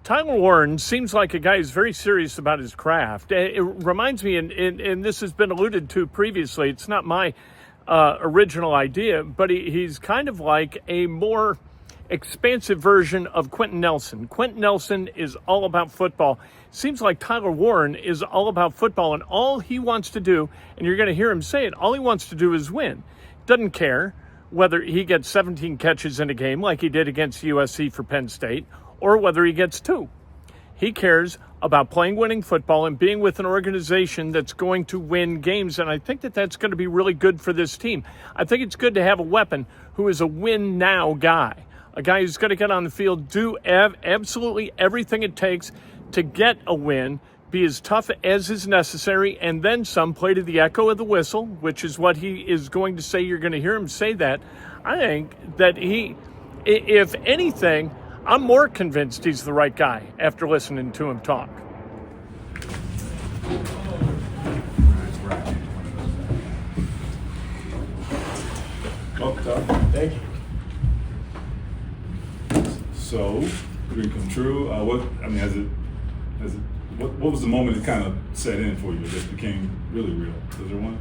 Tyler Warren seems like a guy who's very serious about his craft. It reminds me, and this has been alluded to previously, it's not my original idea, but he's kind of like a more expansive version of Quentin Nelson. Quentin Nelson is all about football. Seems like Tyler Warren is all about football, and all he wants to do, and you're going to hear him say it, all he wants to do is win. Doesn't care whether he gets 17 catches in a game like he did against USC for Penn State, or whether he gets 2. He cares about playing winning football and being with an organization that's going to win games, and I think that that's going to be really good for this team. I think it's good to have a weapon who is a win-now guy, a guy who's going to get on the field, do absolutely everything it takes to get a win, be as tough as is necessary, and then some, play to the echo of the whistle, which is what he is going to say. You're going to hear him say that. I think that he, if anything, I'm more convinced he's the right guy after listening to him talk. Thank you. So, dream come true. What was the moment it kind of set in for you that became really real? Was there one?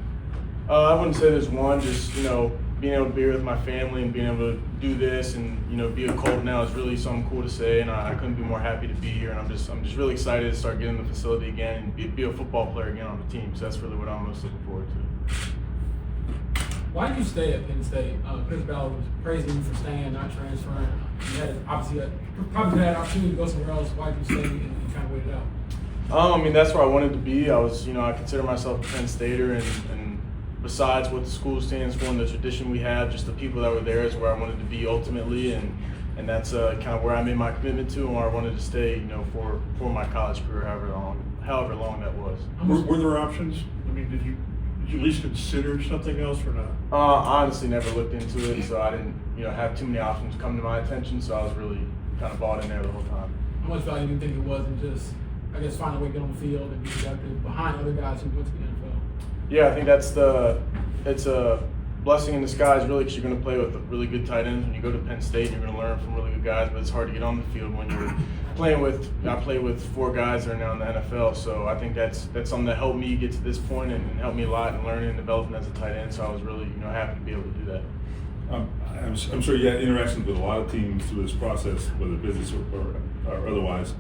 I wouldn't say there's one. Just being able to be here with my family and being able to do this and be a Colt now is really something cool to say, and I couldn't be more happy to be here. And I'm just really excited to start getting in the facility again and be a football player again on the team. So that's really what I'm most looking forward to. Why did you stay at Penn State? Chris Ballard was praising you for staying, not transferring. You had probably had an opportunity to go somewhere else. Why did you stay and kind of wait it out? That's where I wanted to be. I consider myself a Penn Stater, and besides what the school stands for and the tradition we have, just the people that were there is where I wanted to be ultimately, and that's kind of where I made my commitment to and where I wanted to stay, for my college career, however long that was. Were there options? I mean, did you at least consider something else or not? I honestly never looked into it, so I didn't, have too many options come to my attention. So I was really kind of bought in there the whole time. How much value do you think it was in just, finding a way to get on the field and be productive behind other guys who went to the NFL? Yeah, I think it's a blessing in disguise, really, because you're going to play with really good tight ends. When you go to Penn State, you're going to learn from really good guys, but it's hard to get on the field when you're I play with 4 guys that are now in the NFL, so I think that's something that helped me get to this point and helped me a lot in learning and developing as a tight end. So I was really happy to be able to do that. I'm sure you had interactions with a lot of teams through this process, whether business or otherwise.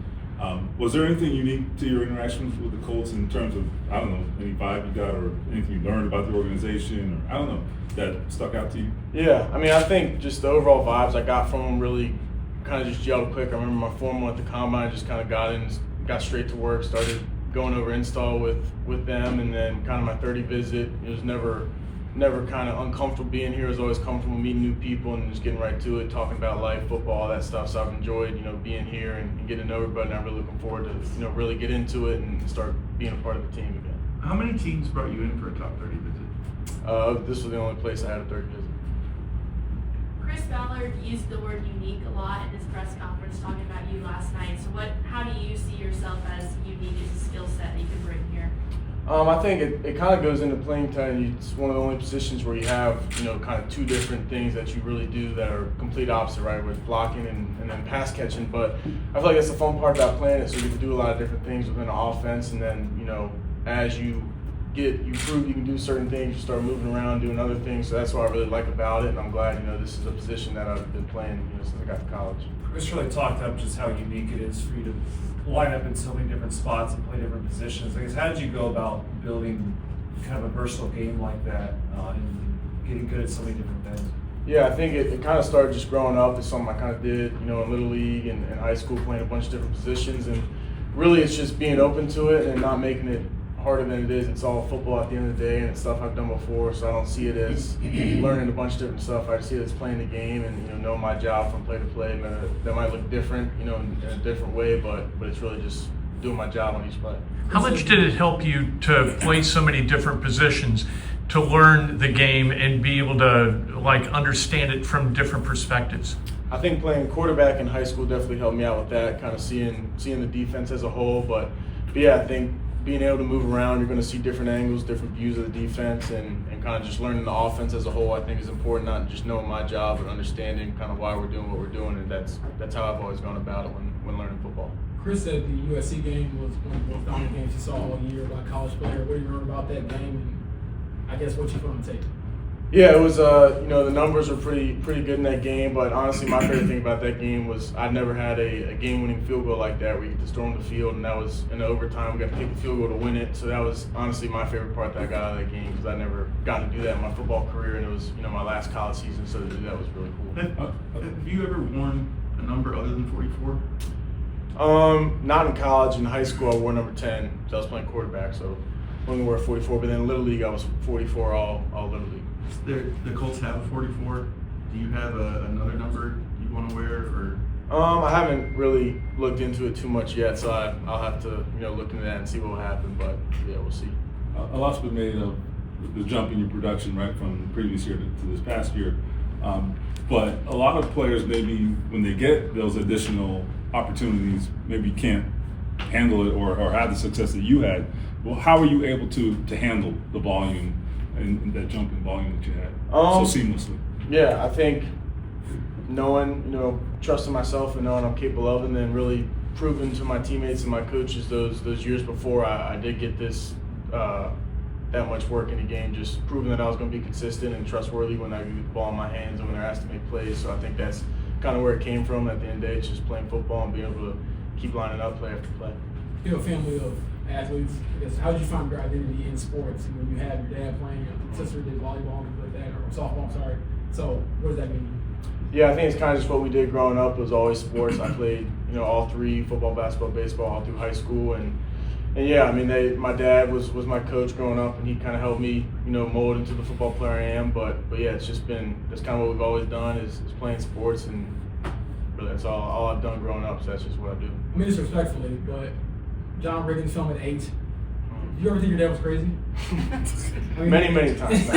Was there anything unique to your interactions with the Colts in terms of, any vibe you got or anything you learned about the organization or, that stuck out to you? Yeah, I think just the overall vibes I got from them really kind of just gelled quick. I remember my foreman at the combine just kind of got straight to work, started going over install with them, and then kind of my 30 visit, it was never kind of uncomfortable being here. It was always comfortable meeting new people and just getting right to it, talking about life, football, all that stuff. So I've enjoyed, being here and getting to know everybody, and I'm really looking forward to, really get into it and start being a part of the team again. How many teams brought you in for a top 30 visit? This was the only place I had a 30 visit. Chris Ballard used the word unique a lot in his press conference talking about you last night. So how do you see yourself as unique as a skill set that you can bring here? I think it kind of goes into playing tight end. It's one of the only positions where you have, kind of 2 different things that you really do that are complete opposite, right? With blocking and then pass catching. But I feel like that's the fun part about playing it. So you can do a lot of different things within the offense, and then, as you prove you can do certain things, you start moving around, doing other things. So that's what I really like about it, and I'm glad, this is a position that I've been playing, since I got to college. Chris really talked up just how unique it is for you to line up in so many different spots and play different positions. I guess, how did you go about building kind of a versatile game like that and getting good at so many different things? Yeah, I think it kind of started just growing up. It's something I kind of did, in Little League and high school, playing a bunch of different positions. And really it's just being open to it and not making it harder than it is. It's all football at the end of the day, and it's stuff I've done before, so I don't see it as learning a bunch of different stuff. I just see it as playing the game and know my job from play to play. That might look different, in a different way, but it's really just doing my job on each play. How much did it help you to play so many different positions, to learn the game and be able to understand it from different perspectives? I think playing quarterback in high school definitely helped me out with that, kind of seeing the defense as a whole. But yeah, I think being able to move around, you're going to see different angles, different views of the defense, and kind of just learning the offense as a whole, I think is important, not just knowing my job, but understanding kind of why we're doing what we're doing, and that's how I've always gone about it when learning football. Chris said the USC game was one of the most dominant games he saw all year by a college player. What do you remember about that game, and I guess what you put on tape? Yeah, it was. The numbers were pretty good in that game. But honestly, my favorite thing about that game was I never had a game-winning field goal like that where you get to storm the field, and that was in overtime. We got to kick the field goal to win it. So that was honestly my favorite part that I got out of that game because I never got to do that in my football career, and it was my last college season. So to do that was really cool. Have you ever worn a number other than 44? Not in college. In high school, I wore number 10. So I was playing quarterback, so only wore 44. But then in Little League, I was 44 all Little League. The Colts have a 44. Do you have another number you want to wear, or? I haven't really looked into it too much yet, so I'll have to look into that and see what will happen. But yeah, we'll see. A lot's been made of the jump in your production, right, from the previous year to this past year. But a lot of players, maybe when they get those additional opportunities, maybe can't handle it or have the success that you had. Well, how were you able to handle the volume and that jump in volume that you had so seamlessly? Yeah, I think knowing, trusting myself and knowing I'm capable of it, and then really proving to my teammates and my coaches those years before I did get this that much work in the game, just proving that I was going to be consistent and trustworthy when I get the ball in my hands and when they're asked to make plays. So I think that's kind of where it came from. At the end of the day, it's just playing football and being able to keep lining up play after play. You're a family of athletes. I guess, how did you find your identity in sports? When you have your dad playing, your sister did volleyball, and things like that, or softball, I'm sorry. So what does that mean? Yeah, I think it's kind of just what we did growing up. It was always sports. I played, all three, football, basketball, baseball, all through high school. And yeah, I mean, my dad was my coach growing up, and he kind of helped me, mold into the football player I am. But yeah, it's just been, that's kind of what we've always done is playing sports, and really that's all I've done growing up, so that's just what I do. I mean, disrespectfully, but John Riggins film at 8. You ever think your dad was crazy? Many times.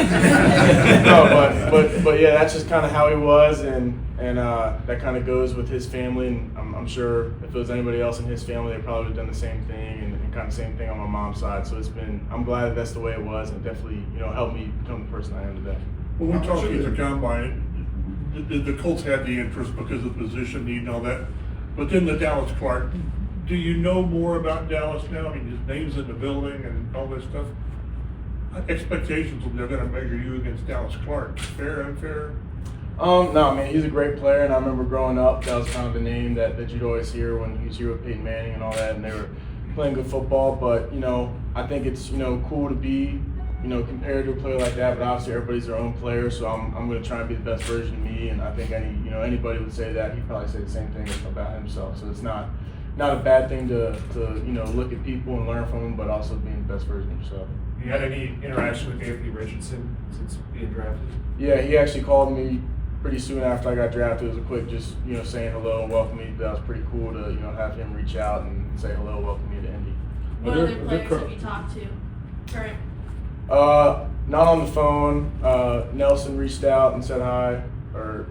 No, but yeah, that's just kind of how he was, and that kind of goes with his family. And I'm sure if it was anybody else in his family, they probably would have done the same thing, and kind of same thing on my mom's side. So I'm glad that's the way it was, and it definitely helped me become the person I am today. When we talked at the combine, the Colts had the interest because of the position need and all that, but then the Dallas Clark. Do you know more about Dallas now? I mean, his name's in the building and all this stuff. Expectations when they're going to measure you against Dallas Clark. Fair, unfair? No, I mean, he's a great player, and I remember growing up, that was kind of the name that you'd always hear when he was here with Peyton Manning and all that, and they were playing good football. But, I think it's, cool to be, compared to a player like that, but obviously everybody's their own player, so I'm going to try and be the best version of me, and I think anybody would say that. He'd probably say the same thing about himself, so it's not a bad thing to look at people and learn from them, but also being the best version of yourself. You had any interaction with Anthony Richardson since being drafted? Yeah, he actually called me pretty soon after I got drafted. It was a quick just saying hello and welcome me. That was pretty cool to have him reach out and say hello, welcome me to Indy. What other players have you talked to? Current? Not on the phone. Nelson reached out and said hi,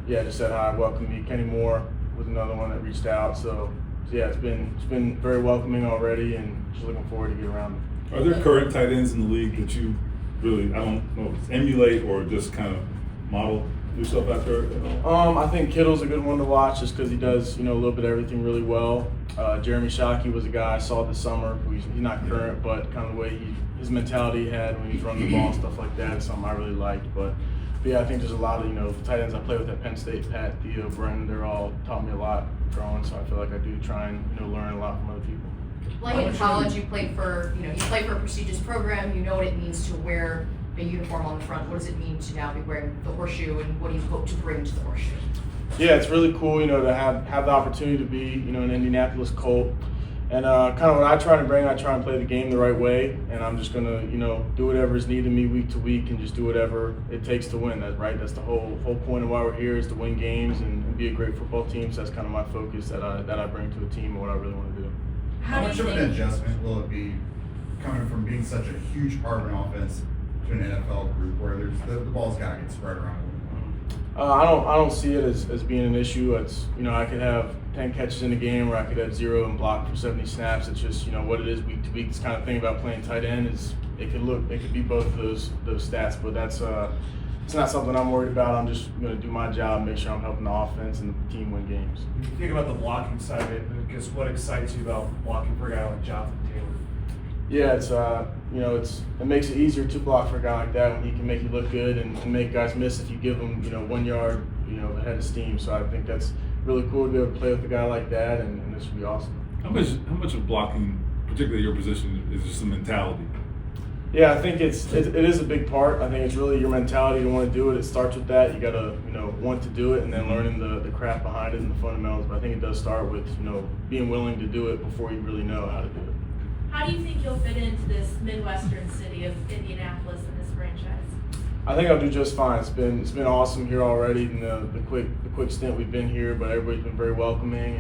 just said hi, welcome me. Kenny Moore was another one that reached out. So yeah, it's been very welcoming already, and just looking forward to get around it. Are there current tight ends in the league that you really, I don't know, emulate or just kind of model yourself after at all? I think Kittle's a good one to watch just because he does, a little bit of everything really well. Jeremy Shockey was a guy I saw this summer. He's not current, but kind of the way his mentality he had when he was running the ball and stuff like that is something I really liked. But yeah, I think there's a lot of, tight ends I play with at Penn State, Pat, Theo, Brennan, they're all taught me a lot growing, so I feel like I do try and, learn a lot from other people. Like in college, you played for a prestigious program, you know what it means to wear a uniform on the front. What does it mean to now be wearing the horseshoe, and what do you hope to bring to the horseshoe? Yeah, it's really cool, to have the opportunity to be, an Indianapolis Colt. And kind of what I try and play the game the right way, and I'm just gonna, do whatever is needed of me week to week, and just do whatever it takes to win. That's right. That's the whole point of why we're here, is to win games and be a great football team. So that's kind of my focus that I bring to a team and what I really want to do. How much of an adjustment will it be coming from being such a huge part of an offense to an NFL group where the ball's got to get spread around? I don't see it as being an issue. It's I could have 10 catches in a game, or I could have 0 and block for 70 snaps. It's just what it is week to week. This kind of thing about playing tight end is it could be both of those stats, but that's it's not something I'm worried about. I'm just going to do my job, make sure I'm helping the offense and the team win games. When you think about the blocking side of it, I guess what excites you about blocking for a guy like Jonathan Taylor? Yeah, it's it makes it easier to block for a guy like that when he can make you look good and make guys miss if you give them 1 yard ahead of steam. So I think that's really cool to be able to play with a guy like that, and this would be awesome. How much of blocking, particularly your position, is just the mentality? Yeah, I think it is a big part. I think it's really your mentality to want to do it. It starts with that. You gotta want to do it, and then learning the craft behind it and the fundamentals. But I think it does start with being willing to do it before you really know how to do it. How do you think you'll fit into this Midwestern city of Indianapolis and this franchise? I think I'll do just fine. It's been awesome here already in the quick stint we've been here, but everybody's been very welcoming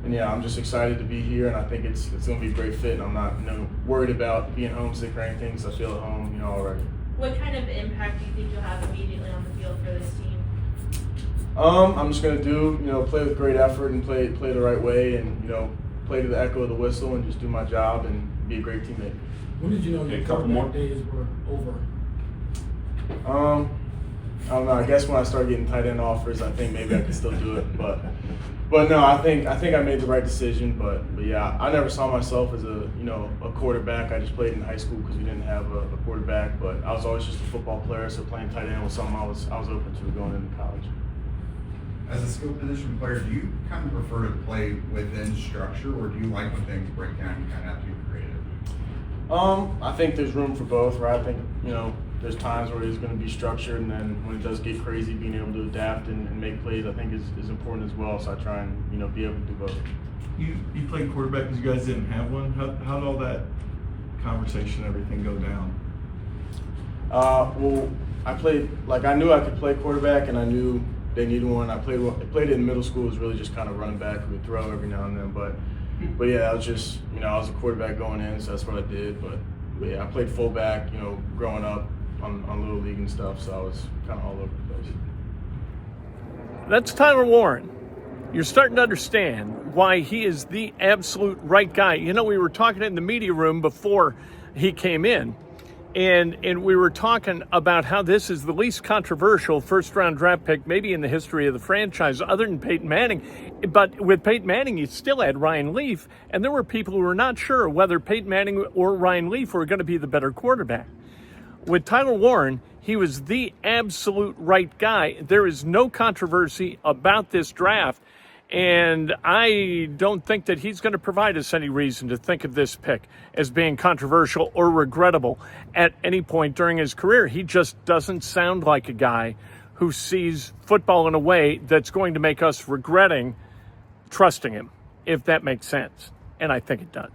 and yeah, I'm just excited to be here, and I think it's going to be a great fit. And I'm not worried about being homesick or anything, so I feel at home already. What kind of impact do you think you'll have immediately on the field for this team? I'm just going to play with great effort and play the right way, and play to the echo of the whistle and just do my job and be a great teammate. When did you know your quarterback days were over? I don't know. I guess when I started getting tight end offers, I think maybe I could still do it. But no, I think I made the right decision. But yeah, I never saw myself as a quarterback. I just played in high school because we didn't have a quarterback. But I was always just a football player, so playing tight end was something I was open to going into college. As a skill position player, do you kind of prefer to play within structure, or do you like when things break down and you kind of have to be creative? I think there's room for both, right? I think there's times where it's going to be structured, and then when it does get crazy, being able to adapt and make plays, I think is important as well. So I try and be able to do both. You played quarterback because you guys didn't have one. How did all that conversation, everything go down? Well, I played I knew I could play quarterback, and I knew they needed one. I played it in middle school. It was really just kind of running back. We would throw every now and then, but yeah, I was just I was a quarterback going in, so that's what I did. But yeah, I played fullback, growing up on Little League and stuff, so I was kind of all over the place. That's Tyler Warren. You're starting to understand why he is the absolute right guy. We were talking in the media room before he came in, and we were talking about how this is the least controversial first-round draft pick maybe in the history of the franchise, other than Peyton Manning. But with Peyton Manning, you still had Ryan Leaf, and there were people who were not sure whether Peyton Manning or Ryan Leaf were going to be the better quarterback. With Tyler Warren, he was the absolute right guy. There is no controversy about this draft, and I don't think that he's going to provide us any reason to think of this pick as being controversial or regrettable at any point during his career. He just doesn't sound like a guy who sees football in a way that's going to make us regretting trusting him, if that makes sense. And I think it does.